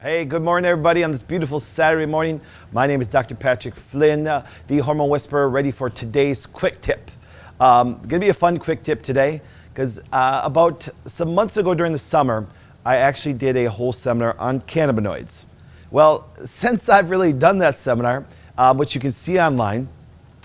Hey, good morning, everybody, on this beautiful Saturday morning. My name is Dr. Patrick Flynn, the Hormone Whisperer, ready for today's quick tip. Going to be a fun quick tip today because about some months ago during the summer, I actually did a whole seminar on cannabinoids. Well, since I've really done that seminar, which you can see online,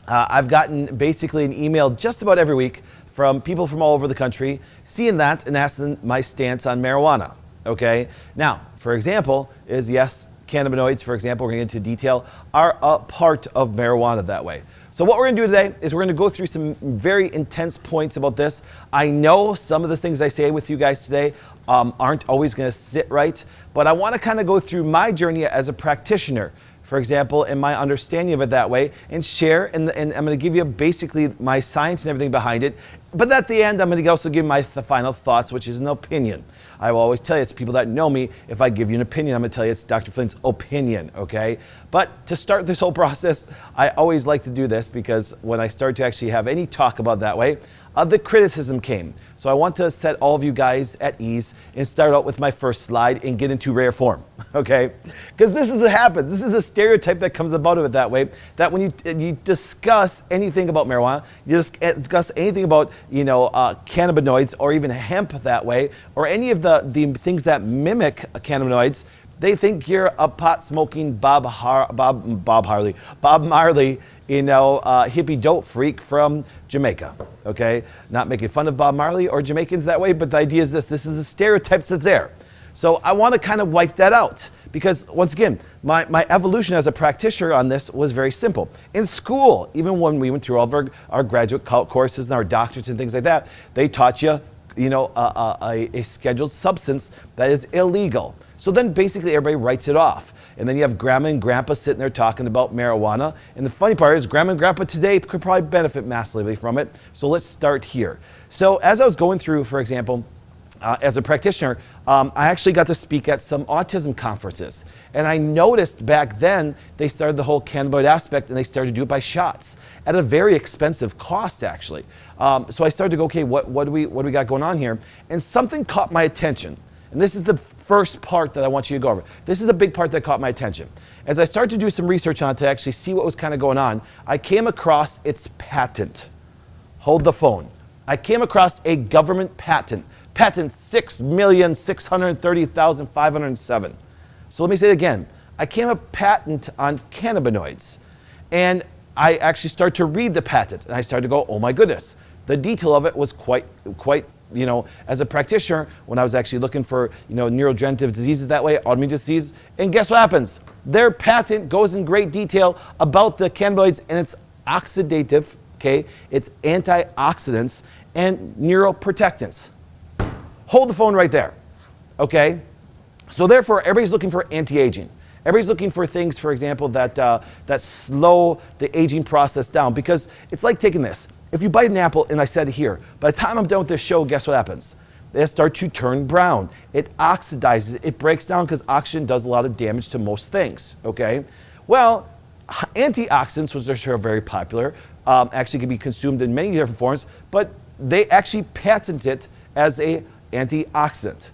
I've gotten basically an email just about every week from people from all over the country seeing that and asking my stance on marijuana. Okay, now, for example, is yes, cannabinoids, for example, we're going to get into detail, are a part of marijuana that way. So what we're going to do today is we're going to go through some very intense points about this. I know some of the things I say with you guys today aren't always going to sit right, but I want to kind of go through my journey as a practitioner, for example, and my understanding of it that way, and share, and I'm going to give you basically my science and everything behind it. But at the end, I'm going to also give the final thoughts, which is an opinion. I will always tell you, it's people that know me, if I give you an opinion, I'm going to tell you it's Dr. Flynn's opinion, okay? But to start this whole process, I always like to do this because when I start to actually have any talk about that way, the criticism came. So I want to set all of you guys at ease and start out with my first slide and get into rare form, okay? Because this is what happens. This is a stereotype that comes about of it that way, that when you discuss anything about marijuana, you discuss anything about, cannabinoids or even hemp that way, or any of the things that mimic cannabinoids, they think you're a pot-smoking Bob Marley, hippie dope freak from Jamaica, okay? Not making fun of Bob Marley or Jamaicans that way, but the idea is this is the stereotypes that's there. So I want to kind of wipe that out because, once again, my evolution as a practitioner on this was very simple. In school, even when we went through all of our graduate courses and our doctorates and things like that, they taught you, a scheduled substance that is illegal. So then basically everybody writes it off. And then you have grandma and grandpa sitting there talking about marijuana. And the funny part is grandma and grandpa today could probably benefit massively from it. So let's start here. So as I was going through, for example, as a practitioner, I actually got to speak at some autism conferences. And I noticed back then they started the whole cannabinoid aspect and they started to do it by shots at a very expensive cost actually. So I started to go, okay, what do we got going on here? And something caught my attention. And this is the first part that I want you to go over. This is a big part that caught my attention. As I started to do some research on it to actually see what was kind of going on, I came across its patent. Hold the phone. I came across a government patent. Patent 6,630,507. So let me say it again. I came a patent on cannabinoids. And I actually started to read the patent. And I started to go, oh my goodness. The detail of it was quite as a practitioner, when I was actually looking for, neurodegenerative diseases that way, autoimmune disease, and guess what happens? Their patent goes in great detail about the cannabinoids, and it's oxidative, okay? It's antioxidants and neuroprotectants. Hold the phone right there, okay? So therefore, everybody's looking for anti-aging. Everybody's looking for things, for example, that slow the aging process down, because it's like taking this. If you bite an apple, and I said here, by the time I'm done with this show, guess what happens? They start to turn brown. It oxidizes, it breaks down because oxygen does a lot of damage to most things, okay? Well, antioxidants, which are very popular, actually can be consumed in many different forms, but they actually patent it as a antioxidant.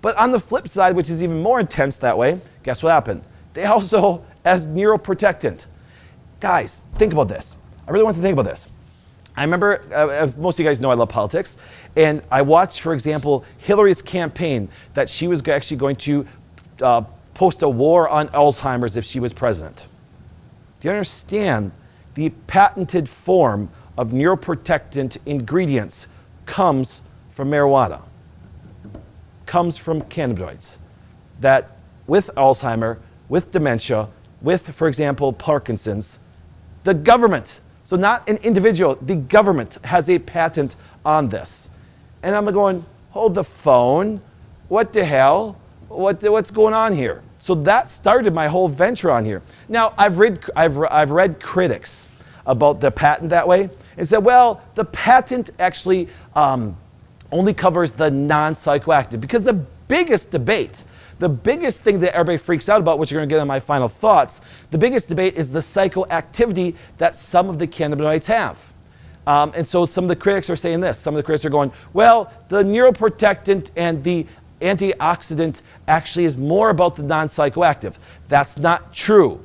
But on the flip side, which is even more intense that way, guess what happened? They also, as neuroprotectant. Guys, think about this. I really want you to think about this. I remember, most of you guys know I love politics, and I watched, for example, Hillary's campaign that she was actually going to post a war on Alzheimer's if she was president. Do you understand? The patented form of neuroprotectant ingredients comes from marijuana, comes from cannabinoids, that with Alzheimer, with dementia, with, for example, Parkinson's, the government, so not an individual, the government has a patent on this. And I'm going, hold the phone, what the hell? What's going on here? So that started my whole venture on here. Now, I've read critics about the patent that way and said, well, the patent actually only covers the non-psychoactive, because the biggest debate, the biggest thing that everybody freaks out about, which you're going to get in my final thoughts, the biggest debate is the psychoactivity that some of the cannabinoids have. And so some of the critics are saying this. Some of the critics are going, well, the neuroprotectant and the antioxidant actually is more about the non-psychoactive. That's not true.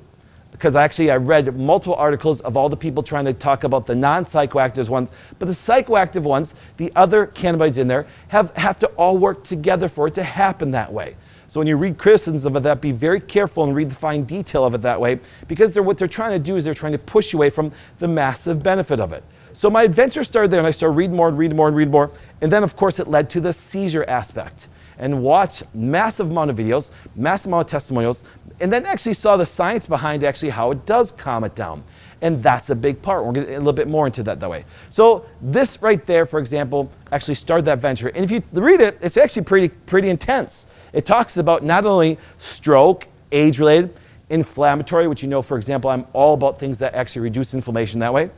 Because I read multiple articles of all the people trying to talk about the non-psychoactive ones, but the psychoactive ones, the other cannabinoids in there, have to all work together for it to happen that way. So when you read criticisms of that, be very careful and read the fine detail of it that way, because what they're trying to do is they're trying to push you away from the massive benefit of it. So my adventure started there, and I started reading more and reading more and reading more, and then of course it led to the seizure aspect. And watch massive amount of videos, massive amount of testimonials, and then actually saw the science behind actually how it does calm it down. And that's a big part. We're going to get a little bit more into that way. So this right there, for example, actually started that venture. And if you read it, it's actually pretty intense. It talks about not only stroke, age-related, inflammatory, which you know, for example, I'm all about things that actually reduce inflammation that way,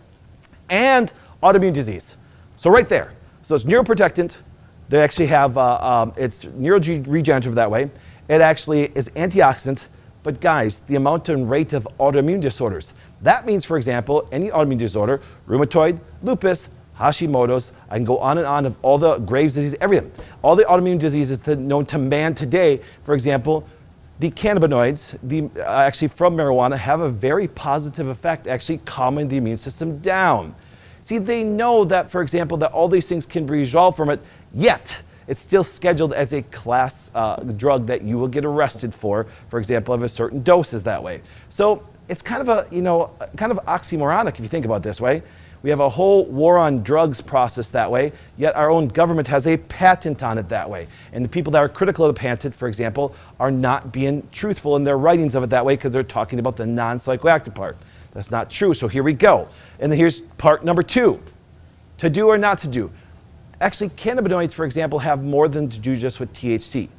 and autoimmune disease. So right there. So it's neuroprotectant. They actually have, it's neuroregenerative that way. It actually is antioxidant. But guys, the amount and rate of autoimmune disorders. That means, for example, any autoimmune disorder, rheumatoid, lupus, Hashimoto's, I can go on and on of all the Graves' disease, everything. All the autoimmune diseases known to man today, for example, the cannabinoids, actually from marijuana, have a very positive effect, actually calming the immune system down. See, they know that, for example, that all these things can be resolved from it, yet it's still scheduled as a class drug that you will get arrested for example, of a certain doses that way. So it's kind of a, kind of oxymoronic if you think about it this way. We have a whole war on drugs process that way, yet our own government has a patent on it that way. And the people that are critical of the patent, for example, are not being truthful in their writings of it that way because they're talking about the non-psychoactive part. That's not true, so here we go. And then here's part number 2, to do or not to do. Actually, cannabinoids, for example, have more than to do just with THC.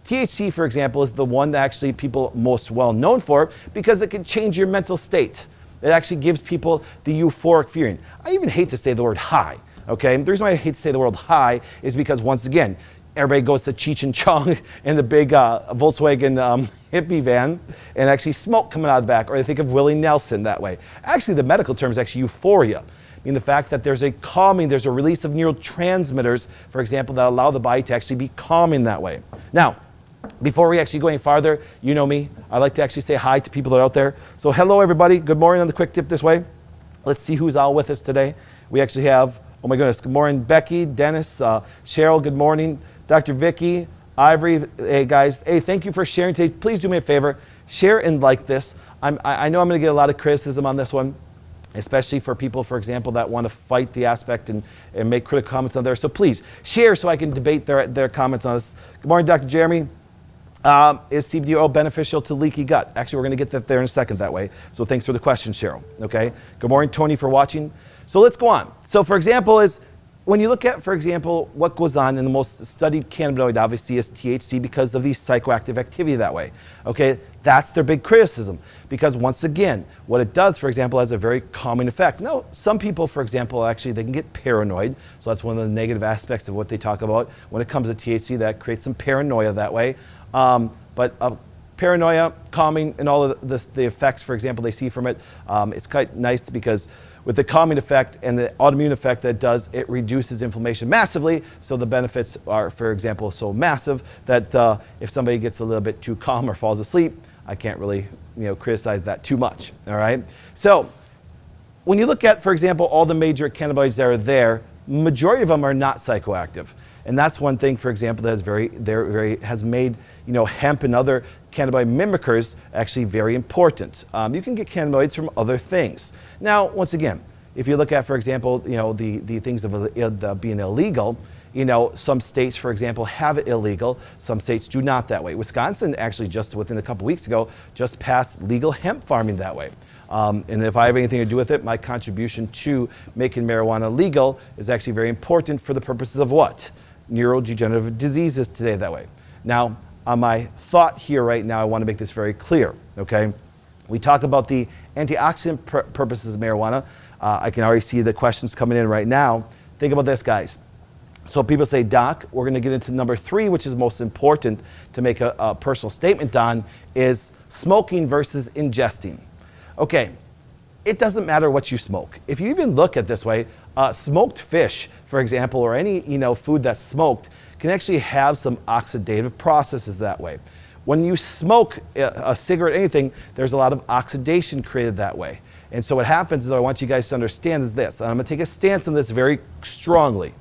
THC, for example, is the one that actually people most well known for because it can change your mental state. It actually gives people the euphoric feeling. I even hate to say the word high, okay? The reason why I hate to say the word high is because, once again, everybody goes to Cheech and Chong in the big Volkswagen hippie van and actually smoke coming out of the back, or they think of Willie Nelson that way. Actually, the medical term is actually euphoria. I mean, the fact that there's a calming, there's a release of neurotransmitters, for example, that allow the body to actually be calming that way. Now, before we actually go any farther, you know me, I like to actually say hi to people that are out there. So hello everybody, good morning on the quick tip this way. Let's see who's all with us today. We actually have, oh my goodness, good morning Becky, Dennis, Cheryl, good morning, Dr. Vicky, Ivory, hey guys, hey, thank you for sharing today. Please do me a favor, share and like this. I know I'm gonna get a lot of criticism on this one, especially for people, for example, that want to fight the aspect and make critical comments on there. So please share so I can debate their comments on this. Good morning, Dr. Jeremy. Is CBD oil beneficial to leaky gut? Actually, we're going to get that there in a second that way. So thanks for the question, Cheryl. Okay. Good morning, Tony, for watching. So let's go on. So for example, when you look at, for example, what goes on in the most studied cannabinoid, obviously, is THC because of the psychoactive activity that way. Okay, that's their big criticism because, once again, what it does, for example, has a very calming effect. Now, some people, for example, actually, they can get paranoid. So that's one of the negative aspects of what they talk about when it comes to THC. That creates some paranoia that way. But paranoia, calming, and all of the effects, for example, they see from it, it's quite nice because with the calming effect and the autoimmune effect that it does, it reduces inflammation massively. So the benefits are, for example, so massive that if somebody gets a little bit too calm or falls asleep, I can't really criticize that too much. All right. So when you look at, for example, all the major cannabinoids that are there, majority of them are not psychoactive. And that's one thing, for example, that is has made hemp and other cannabinoid mimickers actually very important. You can get cannabinoids from other things. Now, once again, if you look at, for example, the things of being illegal, some states, for example, have it illegal. Some states do not that way. Wisconsin actually just within a couple weeks ago just passed legal hemp farming that way. And if I have anything to do with it, my contribution to making marijuana legal is actually very important for the purposes of what? Neurodegenerative diseases today that way. Now, on my thought here right now, I want to make this very clear, okay? We talk about the antioxidant purposes of marijuana. I can already see the questions coming in right now. Think about this, guys. So people say, Doc, we're going to get into number 3, which is most important to make a personal statement on, is smoking versus ingesting. Okay, it doesn't matter what you smoke. If you even look at this way, smoked fish, for example, or any food that's smoked can actually have some oxidative processes that way. When you smoke a cigarette, anything, there's a lot of oxidation created that way. And so what happens is, I want you guys to understand is this, and I'm gonna take a stance on this very strongly.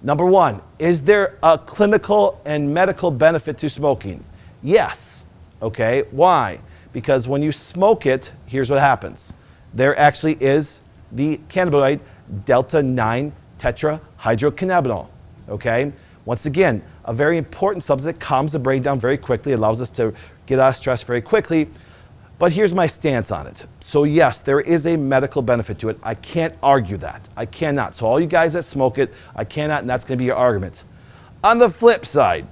Number one, is there a clinical and medical benefit to smoking? Yes, okay, why? Because when you smoke it, here's what happens. There actually is the cannabinoid delta-9 tetrahydrocannabinol, okay? Once again, a very important substance that calms the brain down very quickly, allows us to get out of stress very quickly. But here's my stance on it. So yes, there is a medical benefit to it. I can't argue that. I cannot. So all you guys that smoke it, I cannot, and that's gonna be your argument. On the flip side,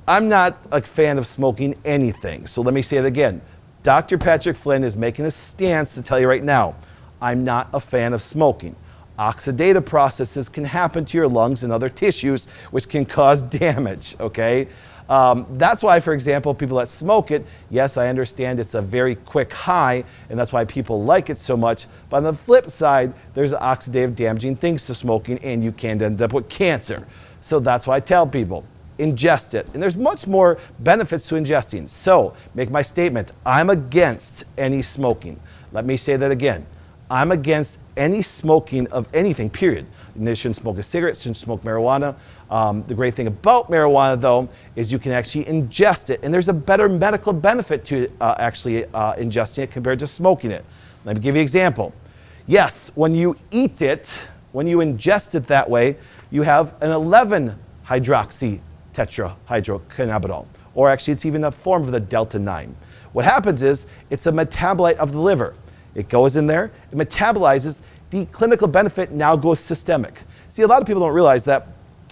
I'm not a fan of smoking anything. So let me say it again. Dr. Patrick Flynn is making a stance to tell you right now, I'm not a fan of smoking. Oxidative processes can happen to your lungs and other tissues, which can cause damage, okay? That's why, for example, people that smoke it, yes, I understand it's a very quick high, and that's why people like it so much. But on the flip side, there's oxidative damaging things to smoking, and you can end up with cancer. So that's why I tell people, ingest it. And there's much more benefits to ingesting. So, make my statement, I'm against any smoking. Let me say that again. I'm against any smoking of anything, period. You shouldn't smoke a cigarette, shouldn't smoke marijuana. The great thing about marijuana, though, is you can actually ingest it, and there's a better medical benefit to actually ingesting it compared to smoking it. Let me give you an example. Yes, when you eat it, when you ingest it that way, you have an 11-hydroxy tetrahydrocannabinol, or actually it's even a form of the delta-9. What happens is, it's a metabolite of the liver. It goes in there, it metabolizes, the clinical benefit now goes systemic. See, a lot of people don't realize that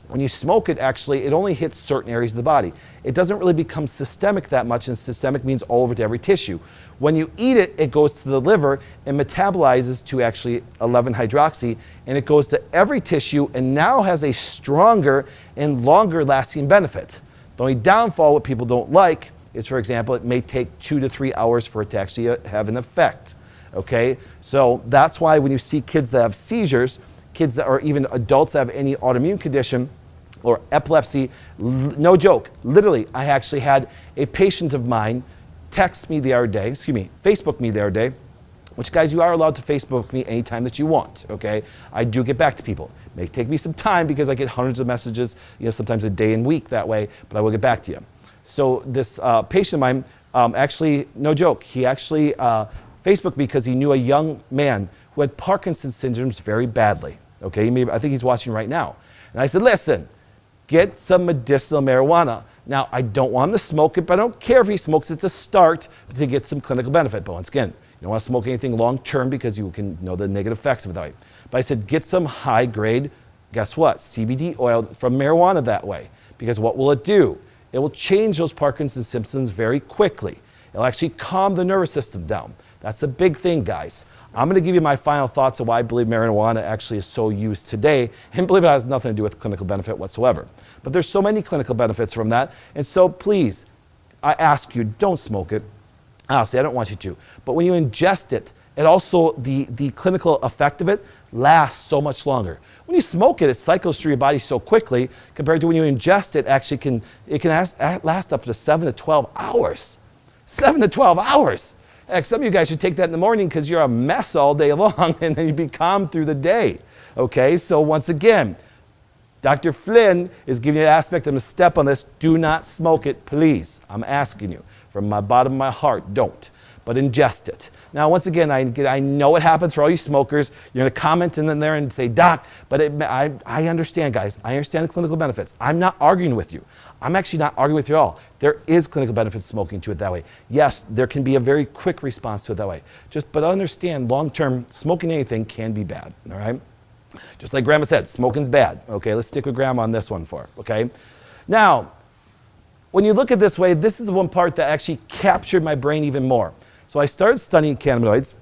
when you smoke it, actually, it only hits certain areas of the body. It doesn't really become systemic that much, and systemic means all over to every tissue. When you eat it, it goes to the liver and metabolizes to actually 11-hydroxy, and it goes to every tissue and now has a stronger and longer lasting benefit. The only downfall, what people don't like, is, for example, it may take 2 to 3 hours for it to actually have an effect. Okay, so that's why when you see kids that have seizures, kids that are even adults that have any autoimmune condition or epilepsy, no joke, literally, I actually had a patient of mine text me the other day, Facebook me the other day, which, guys, you are allowed to Facebook me anytime that you want, okay? I do get back to people. It may take me some time because I get hundreds of messages, sometimes a day and week that way, but I will get back to you. So this patient of mine, actually, no joke, he actually Facebook because he knew a young man who had Parkinson's syndrome very badly. Okay, I think he's watching right now. And I said, listen, get some medicinal marijuana. Now, I don't want him to smoke it, but I don't care if he smokes it to start to get some clinical benefit. But once again, you don't want to smoke anything long term because you can know the negative effects of it that way. But I said, get some high grade, guess what, CBD oil from marijuana that way. Because what will it do? It will change those Parkinson's symptoms very quickly. It'll actually calm the nervous system down. That's a big thing, guys. I'm going to give you my final thoughts of why I believe marijuana actually is so used today, and believe it has nothing to do with clinical benefit whatsoever. But there's so many clinical benefits from that, and so please, I ask you, don't smoke it. Honestly, I don't want you to. But when you ingest it, it also, the clinical effect of it lasts so much longer. When you smoke it, it cycles through your body so quickly, compared to when you ingest it, actually it can last up to 7 to 12 hours. 7 to 12 hours. Heck, some of you guys should take that in the morning because you're a mess all day long and then you be calm through the day. Okay, so once again, Dr. Flynn is giving you an aspect. I'm going to step on this. Do not smoke it, please. I'm asking you from my bottom of my heart, don't. But ingest it. Now, once again, I know what happens for all you smokers. You're going to comment in there and say, Doc, but I understand, guys. I understand the clinical benefits. I'm not arguing with you. I'm actually not arguing with you at all. There is clinical benefits to smoking to it that way. Yes, there can be a very quick response to it that way. But understand, long-term, smoking anything can be bad, all right? Just like Grandma said, smoking's bad. Okay, let's stick with Grandma on this one okay? Now, when you look at this way, this is the one part that actually captured my brain even more. So I started studying cannabinoids.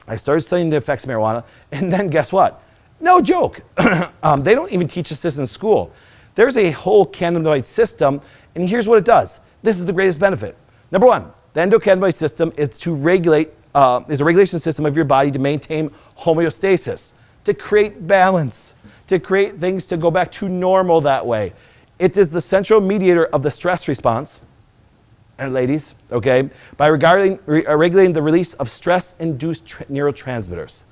I started studying the effects of marijuana, and then guess what? No joke. They don't even teach us this in school. There's a whole cannabinoid system, and here's what it does. This is the greatest benefit. Number one, the endocannabinoid system is to regulate is a regulation system of your body to maintain homeostasis, to create balance, to create things to go back to normal that way. It is the central mediator of the stress response, and ladies, okay, by regulating the release of stress-induced neurotransmitters.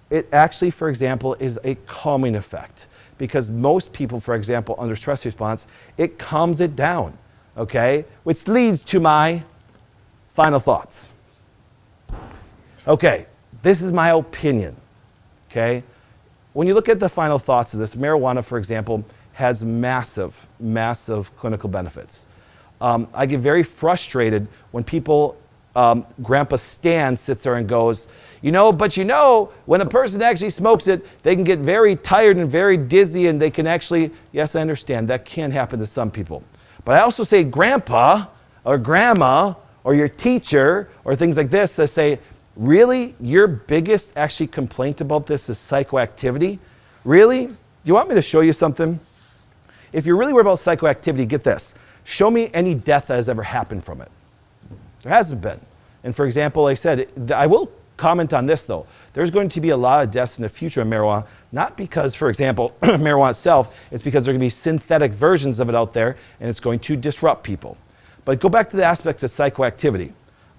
It actually, for example, is a calming effect, because most people, for example, under stress response, it calms it down, okay, which leads to my final thoughts. Okay, this is my opinion, okay? When you look at the final thoughts of this, marijuana, for example, has massive, massive clinical benefits. I get very frustrated when people, Grandpa Stan sits there and goes, when a person actually smokes it, they can get very tired and very dizzy, and they can actually, yes, I understand, that can happen to some people. But I also say grandpa or grandma or your teacher or things like this that say, really, your biggest actually complaint about this is psychoactivity? Really? Do you want me to show you something? If you're really worried about psychoactivity, get this. Show me any death that has ever happened from it. There hasn't been. And for example, like I said, I will comment on this though. There's going to be a lot of deaths in the future of marijuana, not because, for example, marijuana itself, it's because there are going to be synthetic versions of it out there and it's going to disrupt people. But go back to the aspects of psychoactivity.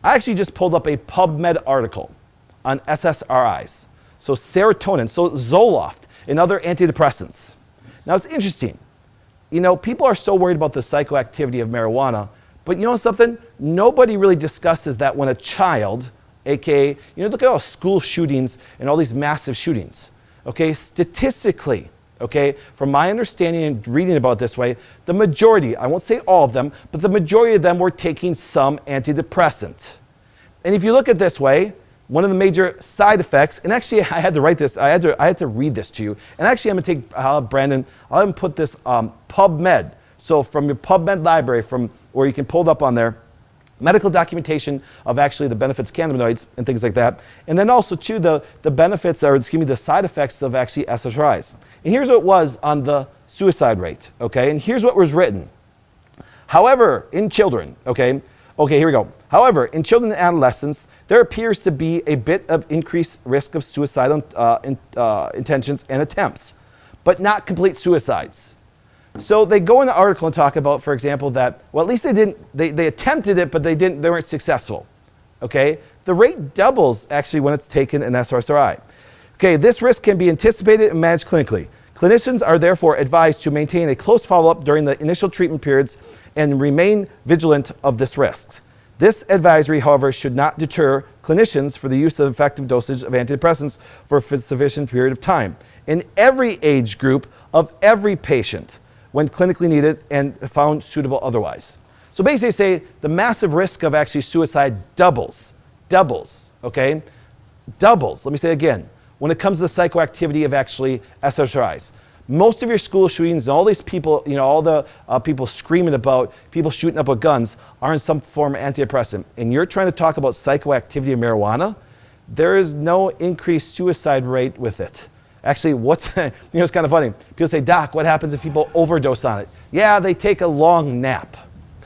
I actually just pulled up a PubMed article on SSRIs. So serotonin, so Zoloft, and other antidepressants. Now it's interesting. People are so worried about the psychoactivity of marijuana, but you know something? Nobody really discusses that when a child, aka, look at all school shootings and all these massive shootings. Okay, statistically, okay, from my understanding and reading about it this way, the majority, I won't say all of them, but the majority of them were taking some antidepressant. And if you look at it this way, one of the major side effects, and actually I had to write this, I had to read this to you, and actually I'm going to take, Brandon, I'll even put this PubMed, so from your PubMed library, from where you can pull it up on there, medical documentation of actually the benefits of cannabinoids and things like that, and then also too the benefits, or excuse me, the side effects of actually SSRIs. And here's what it was on the suicide rate, okay, and here's what was written. However, in children, okay, here we go. However, in children and adolescents, there appears to be a bit of increased risk of suicidal intentions and attempts, but not complete suicides. So they go in the article and talk about, for example, that, well, at least they attempted it, but they weren't successful, okay? The rate doubles actually when it's taken an SSRI. Okay, this risk can be anticipated and managed clinically. Clinicians are therefore advised to maintain a close follow-up during the initial treatment periods and remain vigilant of this risk. This advisory, however, should not deter clinicians for the use of effective dosage of antidepressants for a sufficient period of time in every age group of every patient when clinically needed and found suitable otherwise. So basically say the massive risk of actually suicide doubles, okay? Doubles, let me say it again, when it comes to the psychoactivity of actually SSRIs. Most of your school shootings and all these people, all the people screaming about people shooting up with guns are in some form of antidepressant. And you're trying to talk about psychoactivity of marijuana, there is no increased suicide rate with it. Actually, it's kind of funny. People say, Doc, what happens if people overdose on it? Yeah, they take a long nap.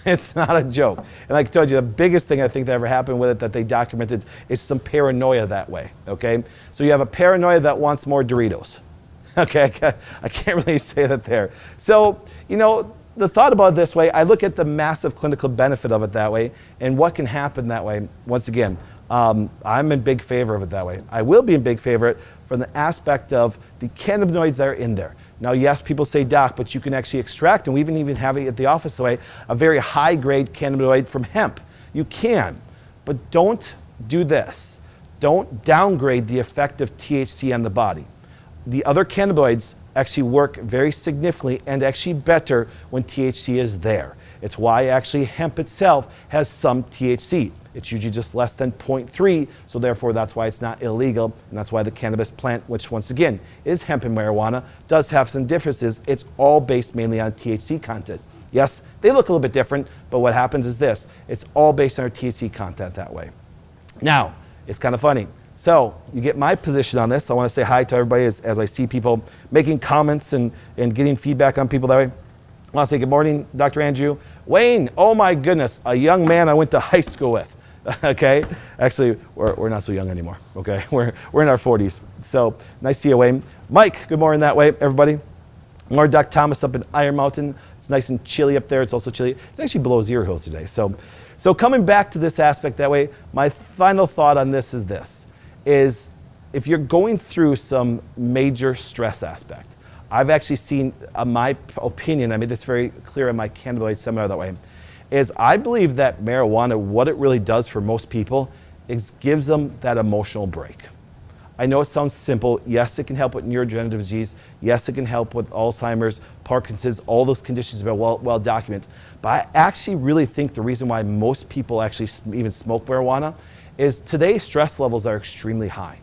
It's not a joke. And like I told you, the biggest thing I think that ever happened with it that they documented is some paranoia that way, okay? So you have a paranoia that wants more Doritos. Okay, I can't really say that there. So, the thought about it this way, I look at the massive clinical benefit of it that way and what can happen that way. Once again, I'm in big favor of it that way. I will be in big favor of it from the aspect of the cannabinoids that are in there. Now, yes, people say, Doc, but you can actually extract, and we even have it at the office the way, a very high-grade cannabinoid from hemp. You can, but don't do this. Don't downgrade the effect of THC on the body. The other cannabinoids actually work very significantly and actually better when THC is there. It's why actually hemp itself has some THC. It's usually just less than 0.3, so therefore that's why it's not illegal, and that's why the cannabis plant, which once again is hemp and marijuana, does have some differences. It's all based mainly on THC content. Yes, they look a little bit different, but what happens is this. It's all based on our THC content that way. Now, it's kind of funny. So you get my position on this. I want to say hi to everybody as I see people making comments and getting feedback on people that way. I want to say good morning, Dr. Andrew. Wayne, oh my goodness, a young man I went to high school with. Okay? Actually, we're not so young anymore, okay? We're in our 40s. So nice to see you, Wayne. Mike, good morning that way, everybody. More Doc Thomas up in Iron Mountain. It's nice and chilly up there. It's also chilly. It's actually below 0 hill today. So coming back to this aspect that way, my final thought on this is if you're going through some major stress aspect, I've actually seen, my opinion, I made this very clear in my cannabinoid seminar that way, is I believe that marijuana, what it really does for most people is gives them that emotional break. I know it sounds simple. Yes, it can help with neurodegenerative disease. Yes, it can help with Alzheimer's, Parkinson's, all those conditions are well documented. But I actually really think the reason why most people actually even smoke marijuana is today's stress levels are extremely high.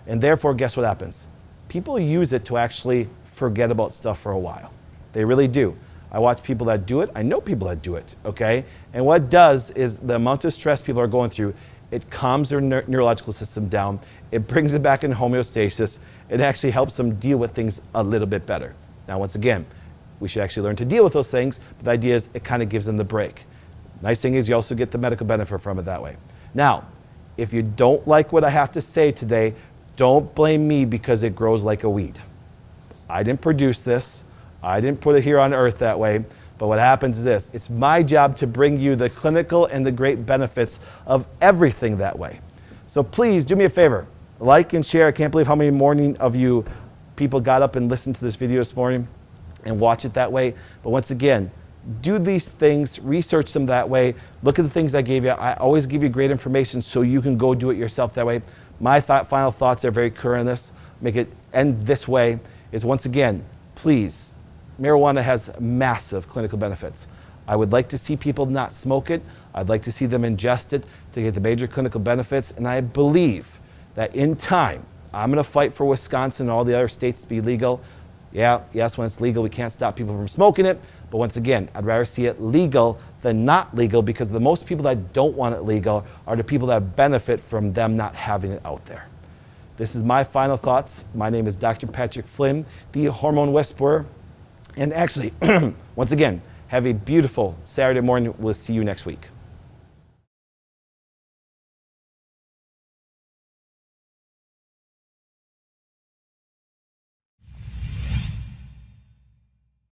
And therefore, guess what happens? People use it to actually forget about stuff for a while. They really do. I watch people that do it. I know people that do it, okay? And what it does is the amount of stress people are going through, it calms their neurological system down. It brings it back in homeostasis. It actually helps them deal with things a little bit better. Now, once again, we should actually learn to deal with those things, but the idea is it kind of gives them the break. Nice thing is you also get the medical benefit from it that way. Now, if you don't like what I have to say today, don't blame me because it grows like a weed. I didn't produce this. I didn't put it here on earth that way. But what happens is this. It's my job to bring you the clinical and the great benefits of everything that way. So please do me a favor. Like and share. I can't believe how many of you people got up and listened to this video this morning and watch it that way. But once again, do these things, research them that way. Look at the things I gave you. I always give you great information so you can go do it yourself that way. My final thoughts are very clear on this. Make it end this way is once again, please, marijuana has massive clinical benefits. I would like to see people not smoke it. I'd like to see them ingest it to get the major clinical benefits. And I believe that in time, I'm going to fight for Wisconsin and all the other states to be legal. Yeah, yes, when it's legal, we can't stop people from smoking it. But once again, I'd rather see it legal than not legal because the most people that don't want it legal are the people that benefit from them not having it out there. This is my final thoughts. My name is Dr. Patrick Flynn, the Hormone Whisperer. And actually, once again, have a beautiful Saturday morning. We'll see you next week.